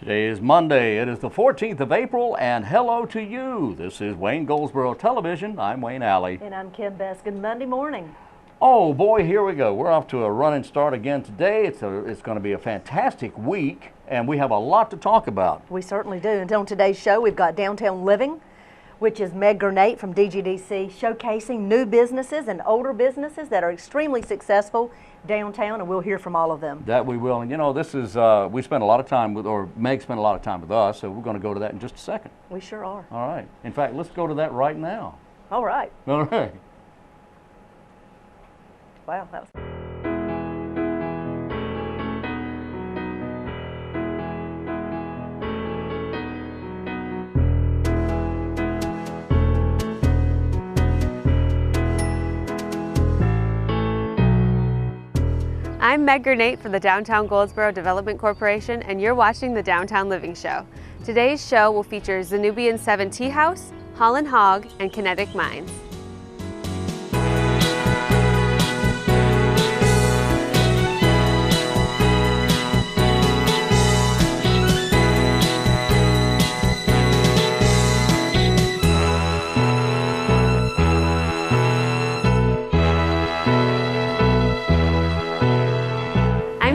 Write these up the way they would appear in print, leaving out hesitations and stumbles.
Today is Monday. It is the 14th of April, and hello to you. This is Wayne Goldsboro Television. I'm Wayne Alley. And I'm Kim Beskin. Monday morning. Oh boy, here we go. We're off to a running start again today. It's going to be a fantastic week, and we have a lot to talk about. We certainly do. And on today's show, we've got Downtown Living, which is Meg Gurnate from DGDC, showcasing new businesses and older businesses that are extremely successful downtown, and we'll hear from all of them. That we will. And you know, this is, we spent a lot of time with, or Meg spent a lot of time with us, so we're going to go to that in just a second. We sure are. All right. In fact, let's go to that right now. All right. All right. Wow, that was... I'm Meg Gurnate from the Downtown Goldsboro Development Corporation, and you're watching the Downtown Living Show. Today's show will feature Zanubian 7 Tea House, Holland Hog, and Kinetic Mines.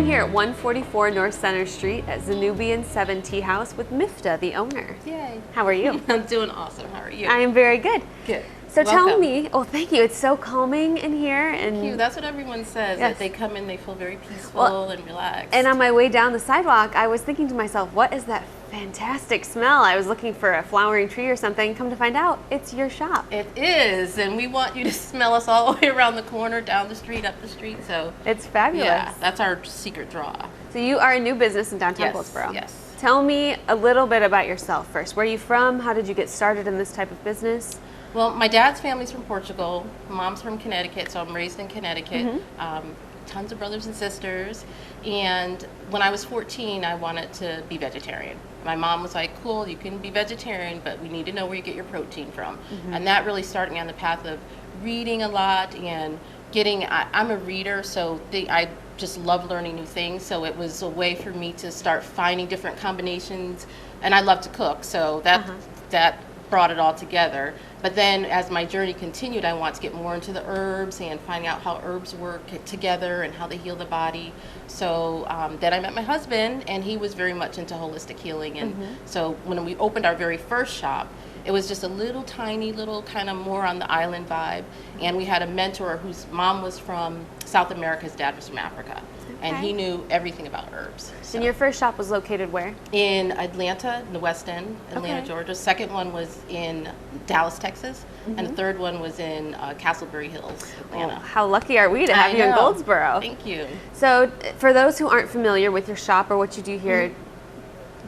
Here at 144 North Center Street at Zanubian 7 Tea House with Mifta, the owner. Yay. How are you? I'm doing awesome. How are you? I am very good. Good. So Welcome. tell me, oh thank you, it's so calming in here. And Thank you. That's what everyone says, Yes. that they come in, they feel very peaceful and relaxed. And on my way down the sidewalk, I was thinking to myself, what is that fantastic smell? I was looking for a flowering tree or something. Come to find out, it's your shop. It is, and we want you to smell us all the way around the corner, down the street, up the street, so. It's fabulous. Yeah, that's our secret draw. So you are a new business in downtown Yes, Goldsboro. yes. Tell me a little bit about yourself first. Where are you from? How did you get started in this type of business? Well, my dad's family's from Portugal, mom's from Connecticut, so I'm raised in Connecticut. Tons of brothers and sisters, and when I was 14, I wanted to be vegetarian. My mom was like, cool, you can be vegetarian, but we need to know where you get your protein from. And that really started me on the path of reading a lot and getting, I'm a reader, so I just love learning new things, so it was a way for me to start finding different combinations, and I love to cook, so that brought it all together. But then as my journey continued, I wanted to get more into the herbs and finding out how herbs work together and how they heal the body. So then I met my husband, and he was very much into holistic healing. And so when we opened our very first shop, it was just a little tiny little kind of more on the island vibe. And we had a mentor whose mom was from South America, his dad was from Africa. And he knew everything about herbs. So. And your first shop was located where? In Atlanta, in the West End, Atlanta, Georgia. Second one was in Dallas, Texas. And the third one was in Castleberry Hills, Atlanta. Oh, how lucky are we to have you in Goldsboro? Thank you. So for those who aren't familiar with your shop or what you do here,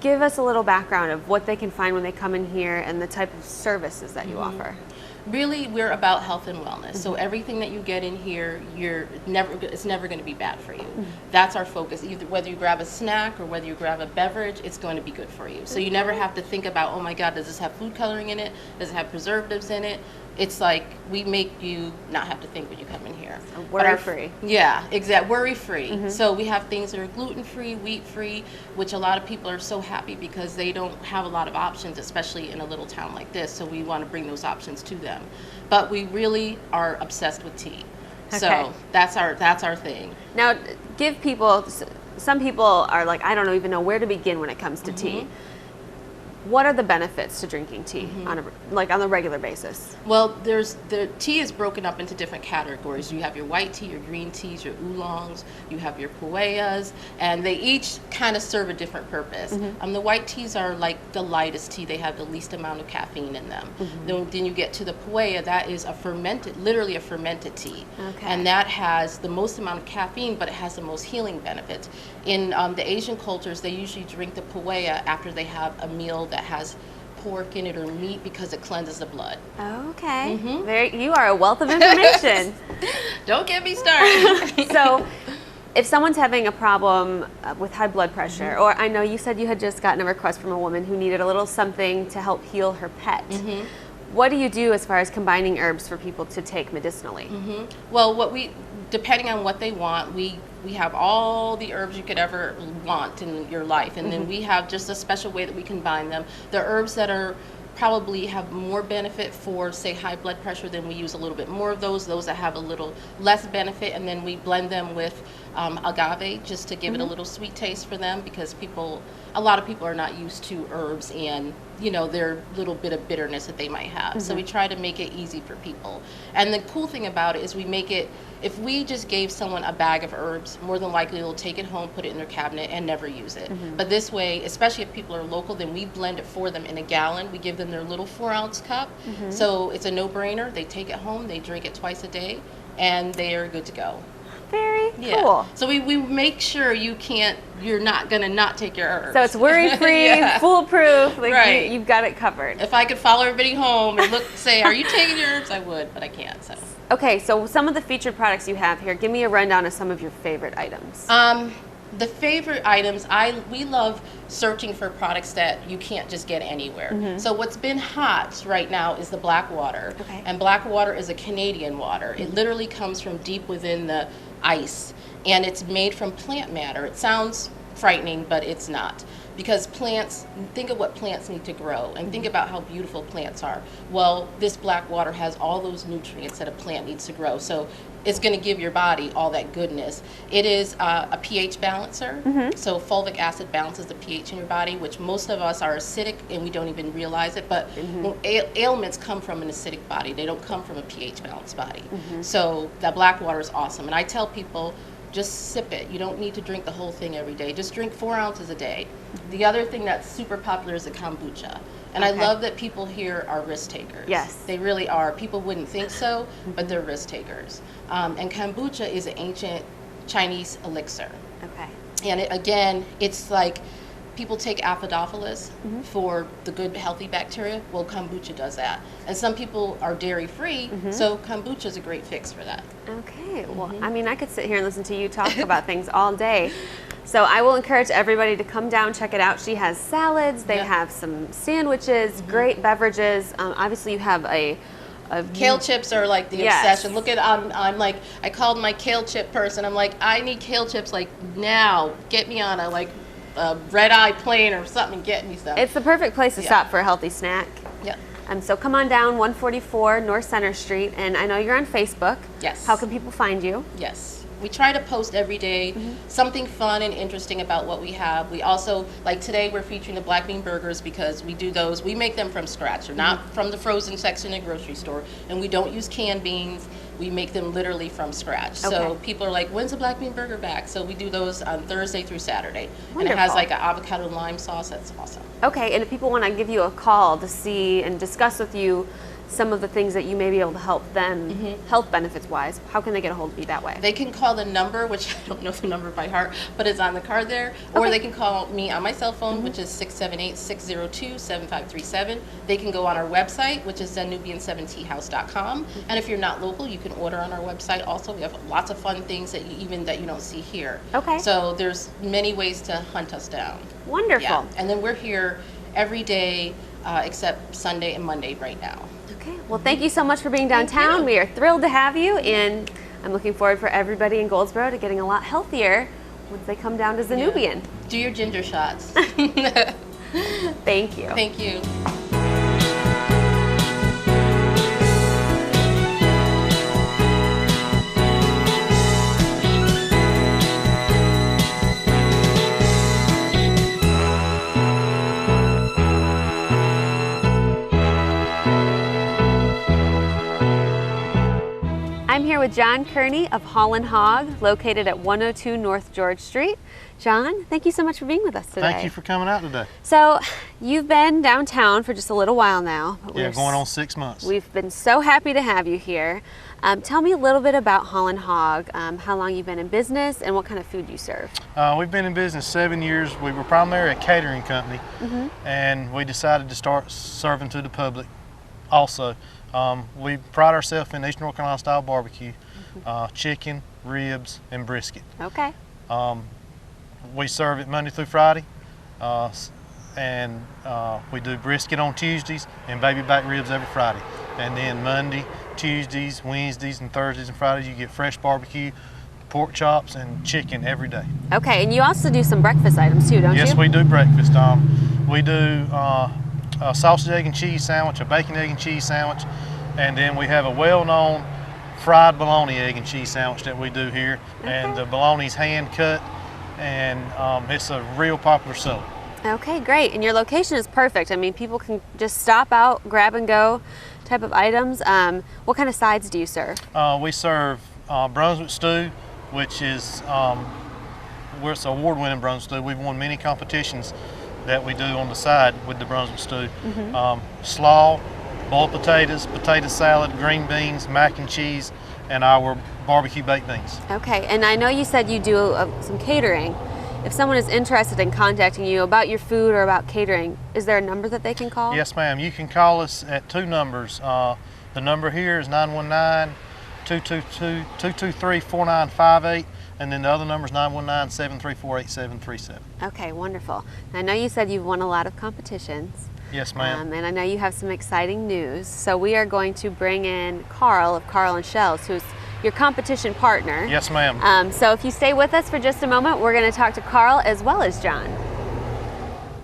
give us a little background of what they can find when they come in here and the type of services that you offer. Really, we're about health and wellness. So everything that you get in here, it's never going to be bad for you. That's our focus. Either whether you grab a snack or whether you grab a beverage, it's going to be good for you. So you never have to think about, oh my God, does this have food coloring in it? Does it have preservatives in it? It's like we make you not have to think when you come in here. Worry-free. Yeah, exactly. Worry-free. So we have things that are gluten-free, wheat-free, which a lot of people are so happy because they don't have a lot of options, especially in a little town like this. So we want to bring those options to them. But we really are obsessed with tea. So that's our thing. Now, give people, some people are like, I don't even know where to begin when it comes to tea. What are the benefits to drinking tea on a regular basis? Well, the tea is broken up into different categories. You have your white tea, your green teas, your oolongs, you have your pueyas, and they each kind of serve a different purpose. The white teas are like the lightest tea. They have the least amount of caffeine in them. Then you get to the pueya. That is literally a fermented tea. And that has the most amount of caffeine, but it has the most healing benefits. In the Asian cultures, they usually drink the pueya after they have a meal that has pork in it or meat because it cleanses the blood. Okay. You are a wealth of information. Don't get me started. So if someone's having a problem with high blood pressure, or I know you said you had just gotten a request from a woman who needed a little something to help heal her pet. What do you do as far as combining herbs for people to take medicinally? Well, depending on what they want, we we have all the herbs you could ever want in your life, and then we have just a special way that we combine them. The herbs that are probably have more benefit for, say, high blood pressure, then we use a little bit more of those that have a little less benefit, and then we blend them with agave just to give it a little sweet taste for them, because a lot of people are not used to herbs and their little bit of bitterness that they might have. So we try to make it easy for people. And the cool thing about it is we make it, if we just gave someone a bag of herbs, more than likely they'll take it home, put it in their cabinet, and never use it. But this way, especially if people are local, then we blend it for them in a gallon. We give them their little 4-ounce cup. So it's a no-brainer. They take it home, they drink it twice a day, and they are good to go. Very cool. So we make sure you're not gonna not take your herbs. So it's worry-free, foolproof. Like Right. you've got it covered. If I could follow everybody home and say, are you taking your herbs? I would, but I can't. So. Okay, so some of the featured products you have here, give me a rundown of some of your favorite items. The favorite items, we love searching for products that you can't just get anywhere. So what's been hot right now is the black water. Okay. And black water is a Canadian water. It literally comes from deep within the ice, and it's made from plant matter. It sounds frightening, but it's not. Because plants, think of what plants need to grow, and think about how beautiful plants are. Well, this black water has all those nutrients that a plant needs to grow. So it's going to give your body all that goodness. It is a pH balancer. So fulvic acid balances the pH in your body, which most of us are acidic and we don't even realize it. But ailments come from an acidic body. They don't come from a pH balanced body. So that black water is awesome. And I tell people, just sip it. You don't need to drink the whole thing every day. Just drink 4 ounces a day. The other thing that's super popular is the kombucha. And I love that people here are risk takers. Yes. They really are. People wouldn't think so, but they're risk takers. And kombucha is an ancient Chinese elixir. Okay. And it's like people take Apodophilus for the good, healthy bacteria. Well, kombucha does that. And some people are dairy-free, so kombucha is a great fix for that. Okay, well, I mean, I could sit here and listen to you talk about things all day. So I will encourage everybody to come down, check it out. She has salads, they have some sandwiches, great beverages. Obviously, you have a Kale chips are like the obsession. Look at, I'm like, I called my kale chip person. I'm like, I need kale chips like now. Get me on a red-eye plane or something, get me some. It's the perfect place to stop for a healthy snack. Yeah. So come on down 144 North Center Street, and I know you're on Facebook. Yes. How can people find you? Yes. We try to post every day something fun and interesting about what we have. We also, like today, we're featuring the black bean burgers because we do those. We make them from scratch. They're not from the frozen section in a grocery store, and we don't use canned beans. We make them literally from scratch. So people are like, when's the black bean burger back? So we do those on Thursday through Saturday. Wonderful. And it has like an avocado lime sauce. That's awesome. Okay, and if people want to give you a call to see and discuss with you some of the things that you may be able to help them, health benefits wise, how can they get a hold of you that way? They can call the number, which I don't know the number by heart, but it's on the card there, or they can call me on my cell phone, which is 678-602-7537. They can go on our website, which is Danubian7teahouse.com, and if you're not local, you can order on our website also. We have lots of fun things that you don't see here. Okay. So there's many ways to hunt us down. Wonderful. Yeah. And then we're here every day except Sunday and Monday right now. Okay, well, thank you so much for being downtown. you. We are thrilled to have you, and I'm looking forward for everybody in Goldsboro to getting a lot healthier once they come down to Zanubian. Yeah. Do your ginger shots. Thank you. Thank you. I'm here with John Kearney of Hall & Hog, located at 102 North George Street. John, thank you so much for being with us today. Thank you for coming out today. So, you've been downtown for just a little while now. But Yeah, going on 6 months. We've been so happy to have you here. Tell me a little bit about Hall & Hog, how long you've been in business, and what kind of food you serve. We've been in business 7 years. We were primarily a catering company, and we decided to start serving to the public also. We pride ourselves in Eastern North Carolina style barbecue, chicken, ribs, and brisket. Okay. We serve it Monday through Friday, and we do brisket on Tuesdays and baby back ribs every Friday. And then Monday, Tuesdays, Wednesdays, and Thursdays and Fridays you get fresh barbecue, pork chops and chicken every day. Okay, and you also do some breakfast items too, don't you? Yes, we do breakfast. We do a sausage, egg, and cheese sandwich, a bacon, egg, and cheese sandwich, and then we have a well-known fried bologna, egg, and cheese sandwich that we do here. Okay. And the bologna's hand cut, and it's a real popular seller. Okay, great. And your location is perfect. I mean, people can just stop out, grab and go type of items. What kind of sides do you serve? We serve Brunswick stew, which is it's award-winning Brunswick stew. We've won many competitions that we do on the side with the Brunswick stew. Slaw, boiled potatoes, potato salad, green beans, mac and cheese, and our barbecue baked beans. Okay, and I know you said you do some catering. If someone is interested in contacting you about your food or about catering, is there a number that they can call? Yes, ma'am. You can call us at 2 numbers. The number here is 919-223-4958, and then the other number is 919-734-8737. Okay, wonderful. I know you said you've won a lot of competitions. Yes, ma'am. And I know you have some exciting news. So we are going to bring in Carl of Carl and Shells, who's your competition partner. Yes, ma'am. So if you stay with us for just a moment, we're going to talk to Carl as well as John.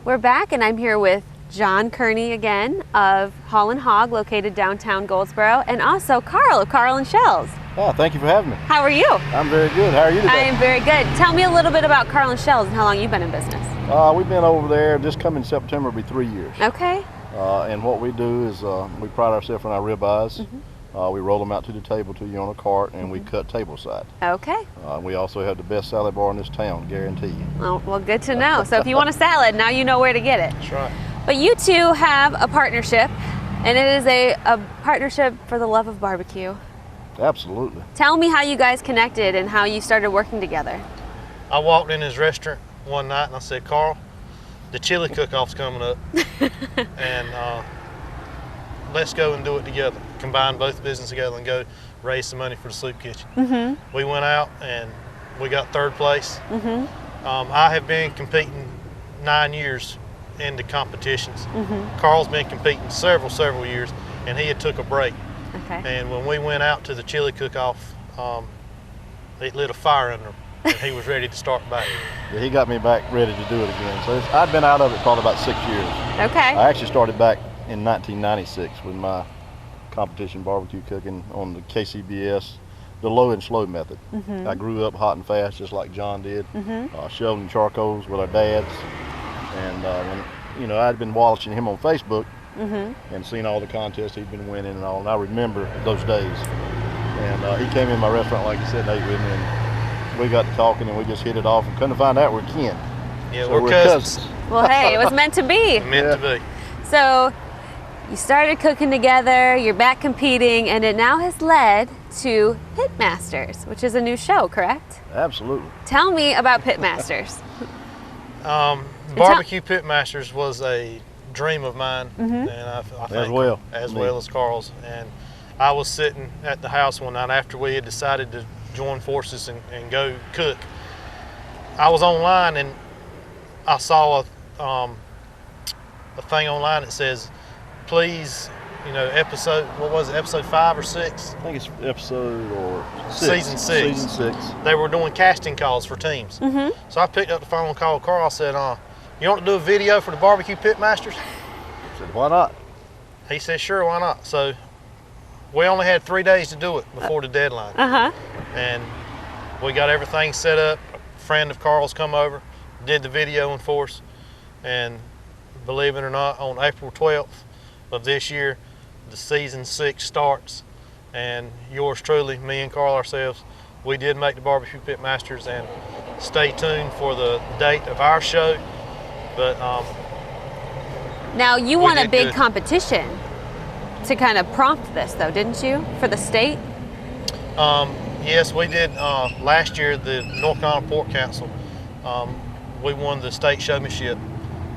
We're back, and I'm here with John Kearney again of Hall and Hog, located downtown Goldsboro, and also Carl of Carl and Shells. Oh, thank you for having me. How are you? I'm very good. How are you today? I am very good. Tell me a little bit about Carl and Shells and how long you've been in business. We've been over there, this coming September will be 3 years. Okay. And what we do is we pride ourselves on our ribeyes. We roll them out to the table to you on a cart, and we cut tableside. Okay. We also have the best salad bar in this town, guarantee you. Well, good to know. So if you want a salad, now you know where to get it. That's right. But you two have a partnership, and it is a partnership for the love of barbecue. Absolutely. Tell me how you guys connected and how you started working together. I walked in his restaurant one night and I said, Carl, the chili cook-off's coming up, and let's go and do it together. Combine both business together and go raise some money for the soup kitchen. We went out and we got 3rd place. I have been competing 9 years in the competitions. Carl's been competing several years, and he had took a break. Okay. And when we went out to the chili cook-off, it lit a fire under him, and he was ready to start back. Yeah, he got me back ready to do it again. So I'd been out of it probably about 6 years. Okay. I actually started back in 1996 with my competition barbecue cooking on the KCBS, the low and slow method. I grew up hot and fast just like John did, shoveling charcoals with our dads. And when I'd been watching him on Facebook and seen all the contests he'd been winning and all, and I remember those days. And he came in my restaurant, like you said, and ate with me, and we got to talking, and we just hit it off, and couldn't find out we're kin. Yeah, So we're cousins. Well, hey, it was meant to be. Meant to be. So you started cooking together, you're back competing, and it now has led to Pitmasters, which is a new show, correct? Absolutely. Tell me about Pitmasters. Barbecue Pitmasters was a dream of mine, and I think as well as Carl's. And I was sitting at the house one night after we had decided to join forces and go cook. I was online and I saw a thing online that says, please, episode, what was it, episode 5 or 6? I think it's episode or 6. Season 6. Season 6. They were doing casting calls for teams. So I picked up the phone and called Carl. I said, you want to do a video for the Barbecue Pitmasters? I said, why not? He said, sure, why not? So we only had 3 days to do it before the deadline. And we got everything set up. A friend of Carl's come over, did the videoing for us. And believe it or not, on April 12th of this year, the season 6 starts. And yours truly, me and Carl ourselves, we did make the Barbecue Pitmasters, and stay tuned for the date of our show. But Now, you won a did big good. competition to kind of prompt this, though, didn't you, for the state? Yes, we did. Last year, the North Carolina Pork Council, we won the state showmanship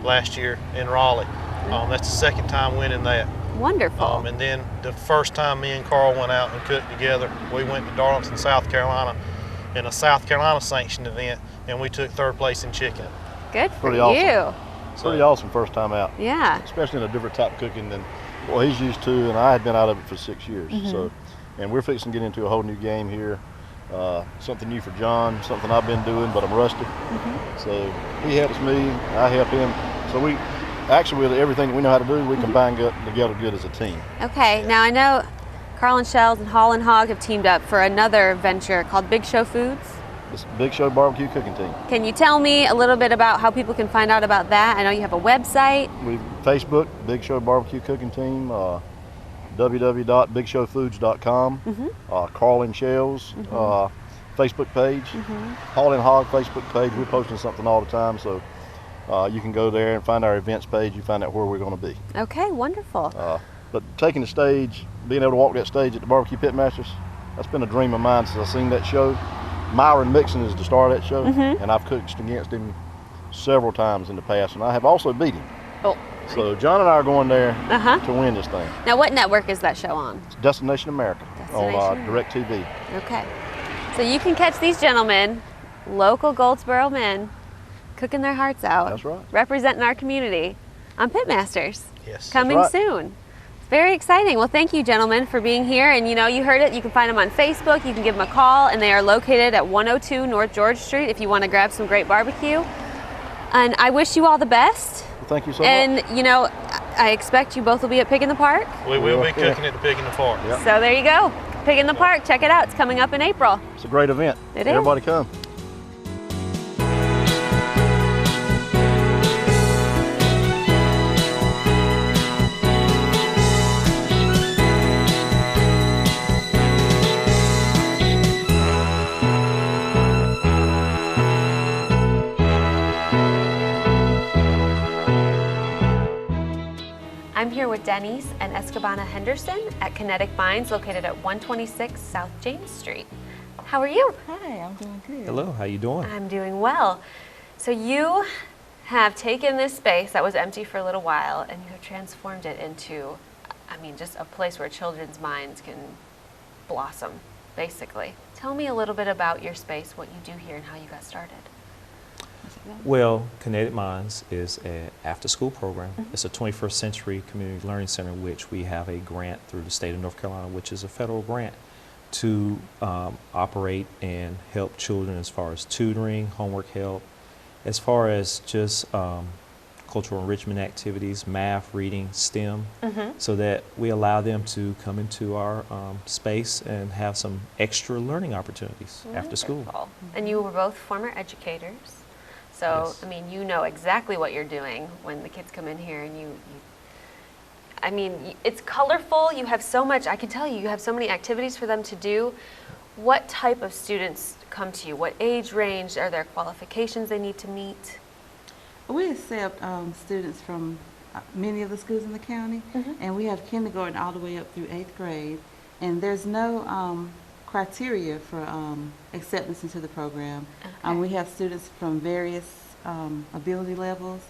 last year in Raleigh. That's the second time winning that. Wonderful. And then the first time me and Carl went out and cooked together, we went to Darlington, South Carolina, in a South Carolina sanctioned event, and we took 3rd place in chicken. Good for Pretty you. awesome. Pretty awesome first time out. Yeah. Especially in a different type of cooking than what he's used to, and I had been out of it for 6 years. So, and we're fixing to get into a whole new game here something new for John, something I've been doing, but I'm rusty. So he helps me, I help him. So we, actually with everything we know how to do, we combine together good as a team. Okay, now I know Carl and Shells and Hall and Hog have teamed up for another venture called Big Show Foods. It's Big Show Barbecue Cooking Team. Can you tell me a little bit about how people can find out about that? I know you have a website. We Facebook, Big Show Barbecue Cooking Team, www.bigshowfoods.com, Carl and Shells Facebook page, Hall and Hog Facebook page. We're posting something all the time, so you can go there and find our events page. You find out where we're going to be. Okay, wonderful. But taking the stage, being able to walk that stage at the Barbecue Pitmasters, that's been a dream of mine since I've seen that show. Myron Mixon is the star of that show, and I've cooked against him several times in the past, and I have also beat him. Oh. So John and I are going there to win this thing. Now, what network is that show on? It's Destination America on DirecTV. Okay. So you can catch these gentlemen, local Goldsboro men, cooking their hearts out. That's right. Representing our community on Pitmasters. Yes. Coming That's right. soon. It's very exciting. Well, thank you, gentlemen, for being here. And you heard it. You can find them on Facebook. You can give them a call, and they are located at 102 North George Street if you want to grab some great barbecue. And I wish you all the best. Well, thank you so much. And I expect you both will be at Pig in the Park. We will be cooking at the Pig in the Park. Yep. So there you go. Pig in the Park. Check it out. It's coming up in April. It's a great event. It is. Everybody come. I'm here with Denise and Escabana Henderson at Kinetic Minds, located at 126 South James Street. How are you? Hi, I'm doing good. Hello, how you doing? I'm doing well. So you have taken this space that was empty for a little while and you have transformed it into, just a place where children's minds can blossom, basically. Tell me a little bit about your space, what you do here, and how you got started. Well, Kinetic Minds is an after-school program. It's a 21st Century Community Learning Center, which we have a grant through the state of North Carolina, which is a federal grant, to operate and help children as far as tutoring, homework help, as far as just cultural enrichment activities, math, reading, STEM, so that we allow them to come into our space and have some extra learning opportunities after school. And you were both former educators. So, Yes. you know exactly what you're doing when the kids come in here, and it's colorful. You have so much, I can tell you have so many activities for them to do. What type of students come to you? What age range? Are there qualifications they need to meet? We accept students from many of the schools in the county, and we have kindergarten all the way up through 8th grade. And there's no criteria for acceptance into the program. Okay. We have students from various ability levels,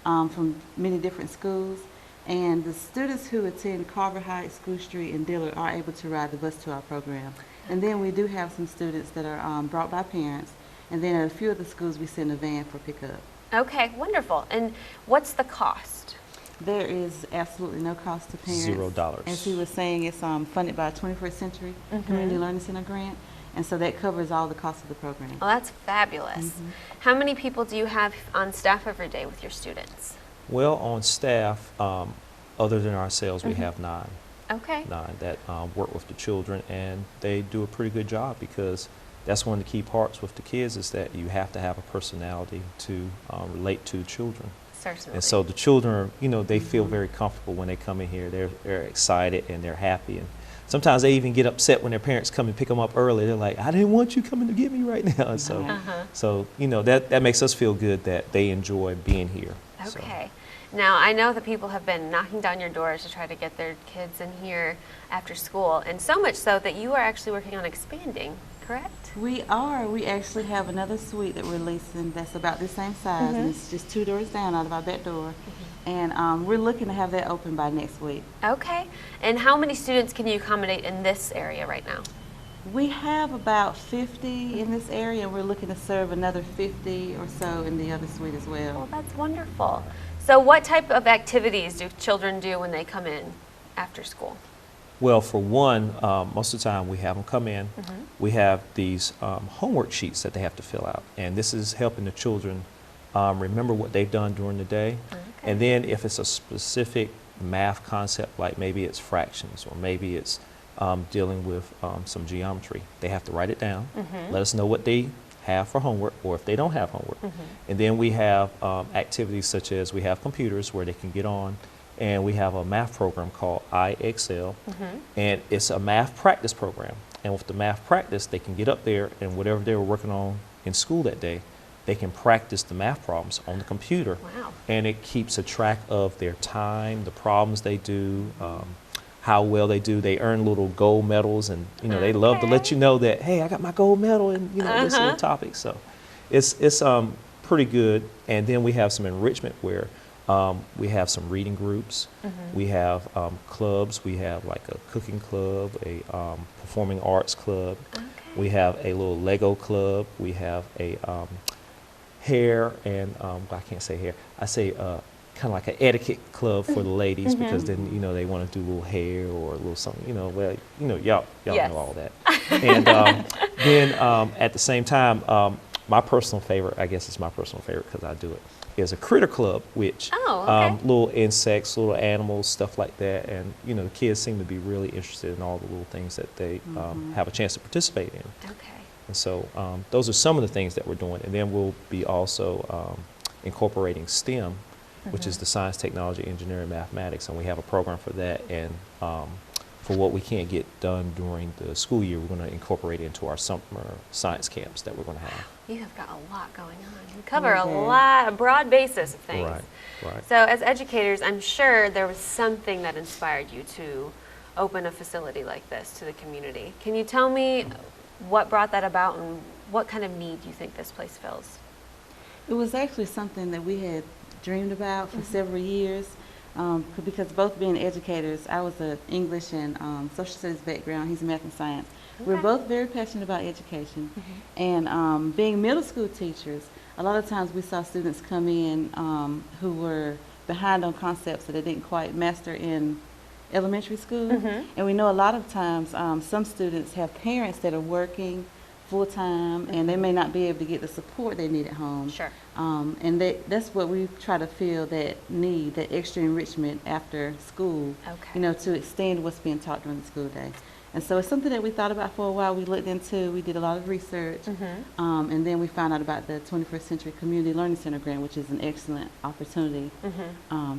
from many different schools. And the students who attend Carver Heights, School Street, and Dillard are able to ride the bus to our program. And then we do have some students that are brought by parents. And then at a few of the schools, we send a van for pickup. Okay, wonderful. And what's the cost? There is absolutely no cost to parents. $0. As he was saying, it's funded by a 21st Century Community Learning Center grant, and so that covers all the costs of the program. Well, that's fabulous. How many people do you have on staff every day with your students? Well, on staff, other than ourselves, we have 9 Okay. that work with the children, and they do a pretty good job, because that's one of the key parts with the kids, is that you have to have a personality to relate to children. Certainly. And so the children, they feel very comfortable when they come in here. They're excited and they're happy. And sometimes they even get upset when their parents come and pick them up early. They're like, I didn't want you coming to get me right now. And so, that makes us feel good that they enjoy being here. So. Okay. Now, I know that people have been knocking down your doors to try to get their kids in here after school, and so much so that you are actually working on expanding, correct? We are. We actually have another suite that we're leasing that's about the same size, and it's just 2 doors down out of our back door. And we're looking to have that open by next week. Okay. And how many students can you accommodate in this area right now? We have about 50 in this area, and we're looking to serve another 50 or so in the other suite as well. Well, that's wonderful. So what type of activities do children do when they come in after school? Well, for one, most of the time we have them come in. We have these homework sheets that they have to fill out, and this is helping the children remember what they've done during the day. And then if it's a specific math concept, like maybe it's fractions or maybe it's dealing with some geometry, they have to write it down, let us know what they have for homework or if they don't have homework. And then we have activities such as we have computers where they can get on, and we have a math program called iExcel, and it's a math practice program. And with the math practice, they can get up there and whatever they were working on in school that day, they can practice the math problems on the computer. Wow. And it keeps a track of their time, the problems they do, how well they do. They earn little gold medals, and you know they love to let you know that, hey, I got my gold medal in this little topic. So it's pretty good. And then we have some enrichment where we have some reading groups. We have clubs. We have like a cooking club, a performing arts club. We have a little Lego club. We have a hair and I can't say hair. I say kind of like an etiquette club for the ladies because then they want to do a little hair or a little something. Well, y'all Yes. know all that. And then at the same time, my personal favorite, I guess it's my personal favorite because I do it, is a critter club, which little insects, little animals, stuff like that. And the kids seem to be really interested in all the little things that they have a chance to participate in. Okay. And so those are some of the things that we're doing. And then we'll be also incorporating STEM, which is the science, technology, engineering, mathematics. And we have a program for that. And for what we can't get done during the school year, we're going to incorporate it into our summer science camps that we're going to have. You have got a lot going on. You cover a broad basis of things. Right. So as educators, I'm sure there was something that inspired you to open a facility like this to the community. Can you tell me what brought that about and what kind of need you think this place fills? It was actually something that we had dreamed about for several years because both being educators, I was an English and social studies background, he's math and science. We're both very passionate about education. And being middle school teachers, a lot of times we saw students come in who were behind on concepts that they didn't quite master in elementary school. And we know a lot of times some students have parents that are working full-time and they may not be able to get the support they need at home. Sure. And that's what we try to fill, that need, that extra enrichment after school, to extend what's being taught during the school day. And so it's something that we thought about for a while. We looked into, we did a lot of research, and then we found out about the 21st Century Community Learning Center grant, which is an excellent opportunity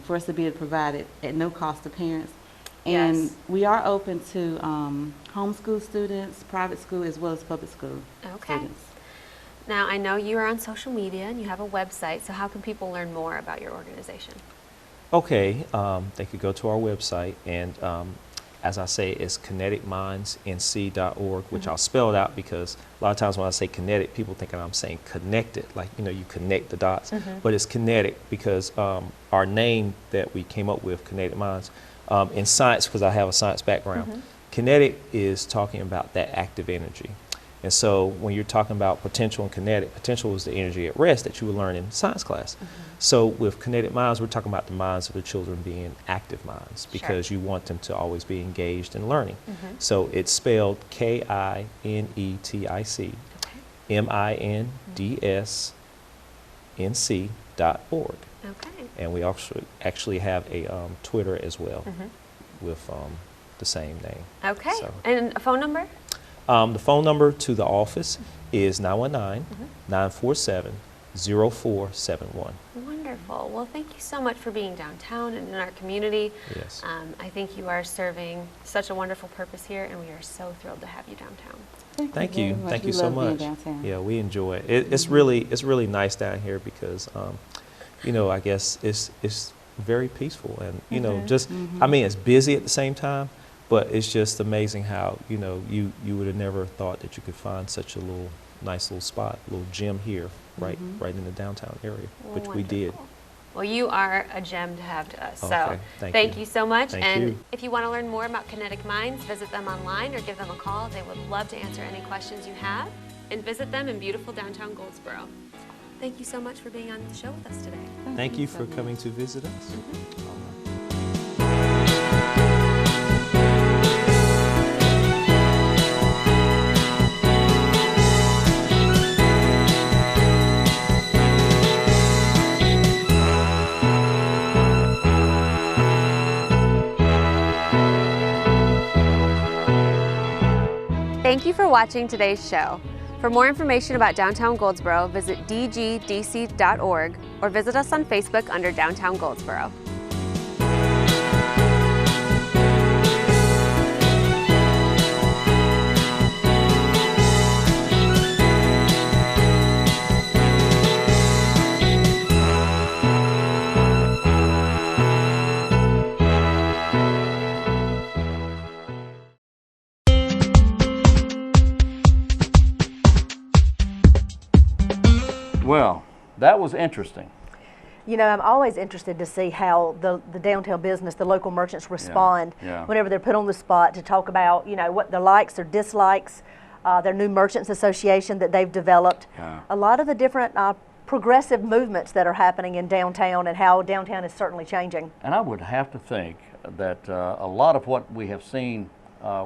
for us to be able to provide it at no cost to parents. And we are open to homeschool students, private school, as well as public school students. Now, I know you are on social media and you have a website, so how can people learn more about your organization? Okay, they could go to our website, and as I say, it's kineticmindsnc.org, which I'll spell it out because a lot of times when I say kinetic, people think I'm saying connected, like, you connect the dots. But it's kinetic because our name that we came up with, Kinetic Minds, in science, because I have a science background, kinetic is talking about that active energy. And so when you're talking about potential and kinetic, potential is the energy at rest that you would learn in science class. So with Kinetic Minds, we're talking about the minds of the children being active minds because you want them to always be engaged in learning. So it's spelled KINETIC MINDSNC.org. And we also actually have a Twitter as well with the same name. And a phone number? The phone number to the office is 919-947-0471. Wonderful. Well, thank you so much for being downtown and in our community. Yes. I think you are serving such a wonderful purpose here, and we are so thrilled to have you downtown. Thank you. Thank you so much. Yeah, we enjoy it. It's really nice down here because, I guess it's very peaceful and I mean, it's busy at the same time. But it's just amazing how, you would have never thought that you could find such a nice little spot, a little gym here, right in the downtown area, which we did. Well, you are a gem to have to us. Okay, so thank you so much. Thank you. If you want to learn more about Kinetic Minds, visit them online or give them a call. They would love to answer any questions you have. And visit them in beautiful downtown Goldsboro. Thank you so much for being on the show with us today. Thank you for coming to visit us. Thank you for watching today's show. For more information about downtown Goldsboro, visit dgdc.org or visit us on Facebook under Downtown Goldsboro. Well, that was interesting. You know, I'm always interested to see how the downtown business, the local merchants respond yeah. whenever they're put on the spot to talk about, you know, what their likes, their dislikes, their new merchants association that they've developed. Yeah. A lot of the different progressive movements that are happening in downtown and how downtown is certainly changing. And I would have to think that a lot of what we have seen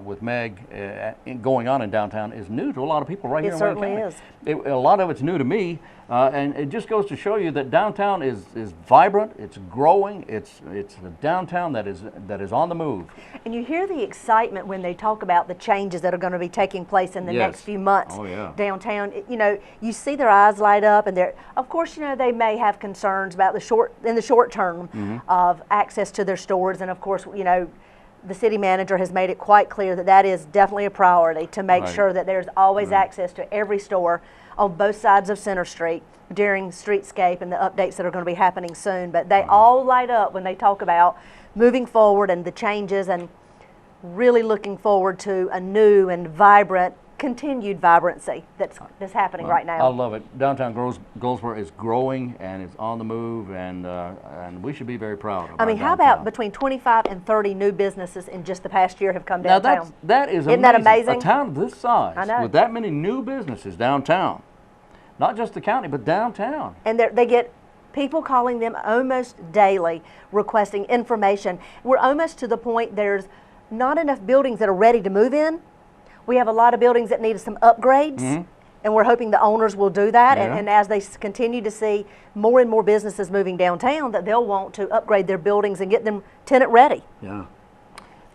with Meg going on in downtown is new to a lot of people right here in Wayne County. It certainly is. A lot of it's new to me, and it just goes to show you that downtown is vibrant, it's growing, it's a downtown that is on the move. And you hear the excitement when they talk about the changes that are going to be taking place in the Yes. next few months Oh, yeah. downtown. You know, you see their eyes light up, and they're, of course, you know, they may have concerns about in the short term of access to their stores, and of course, you know, the city manager has made it quite clear that that is definitely a priority to make Right. sure that there's always access to every store on both sides of Center Street during Streetscape and the updates that are going to be happening soon. But they all light up when they talk about moving forward and the changes and really looking forward to a new and vibrant, continued vibrancy that's happening right now. I love it. Downtown Goldsboro is growing and it's on the move, and we should be very proud of I mean, our how downtown. about between 25 and 30 new businesses in just the past year have come Now downtown? that is Isn't that amazing. amazing? A town of this size I know. with that many new businesses downtown, not just the county, but downtown. And they get people calling them almost daily requesting information. We're almost to the point there's not enough buildings that are ready to move in. We have a lot of buildings that need some upgrades, and we're hoping the owners will do that. Yeah. And as they continue to see more and more businesses moving downtown, that they'll want to upgrade their buildings and get them tenant ready. Yeah,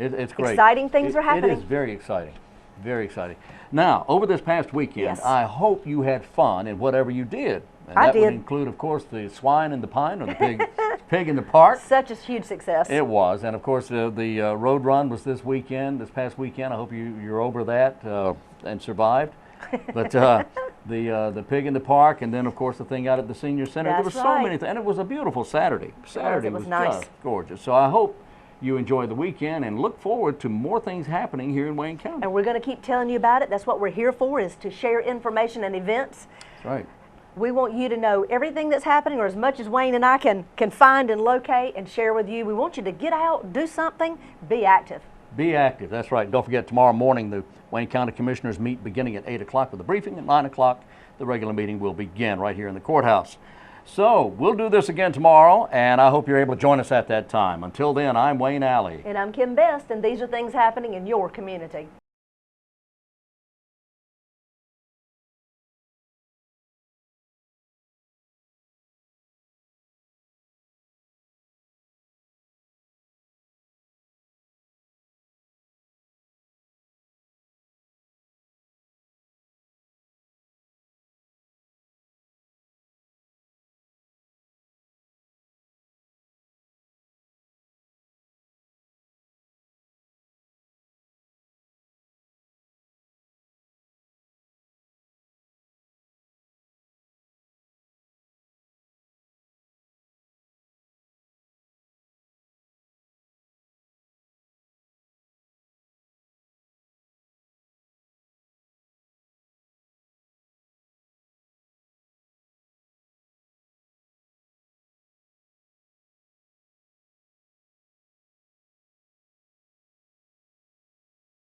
it's great. Exciting things are happening. It is very exciting, very exciting. Now, over this past weekend, Yes. I hope you had fun in whatever you did. And I that would did. include, of course, the swine in the pine or the pig in the park. Such a huge success. It was, and of course the road run was this past weekend. I hope you're over that and survived. But the pig in the park, and then of course the thing out at the senior center. There That's were so right. many things, and it was a beautiful Saturday. Saturday It was nice. just gorgeous. So I hope you enjoy the weekend and look forward to more things happening here in Wayne County. And we're going to keep telling you about it. That's what we're here for, is to share information and events. That's right. We want you to know everything that's happening, or as much as Wayne and I can find and locate and share with you. We want you to get out, do something, be active. Be active, that's right. Don't forget, tomorrow morning the Wayne County Commissioners meet beginning at 8 o'clock with a briefing. At 9 o'clock, the regular meeting will begin right here in the courthouse. So we'll do this again tomorrow, and I hope you're able to join us at that time. Until then, I'm Wayne Alley. And I'm Kim Best, and these are things happening in your community.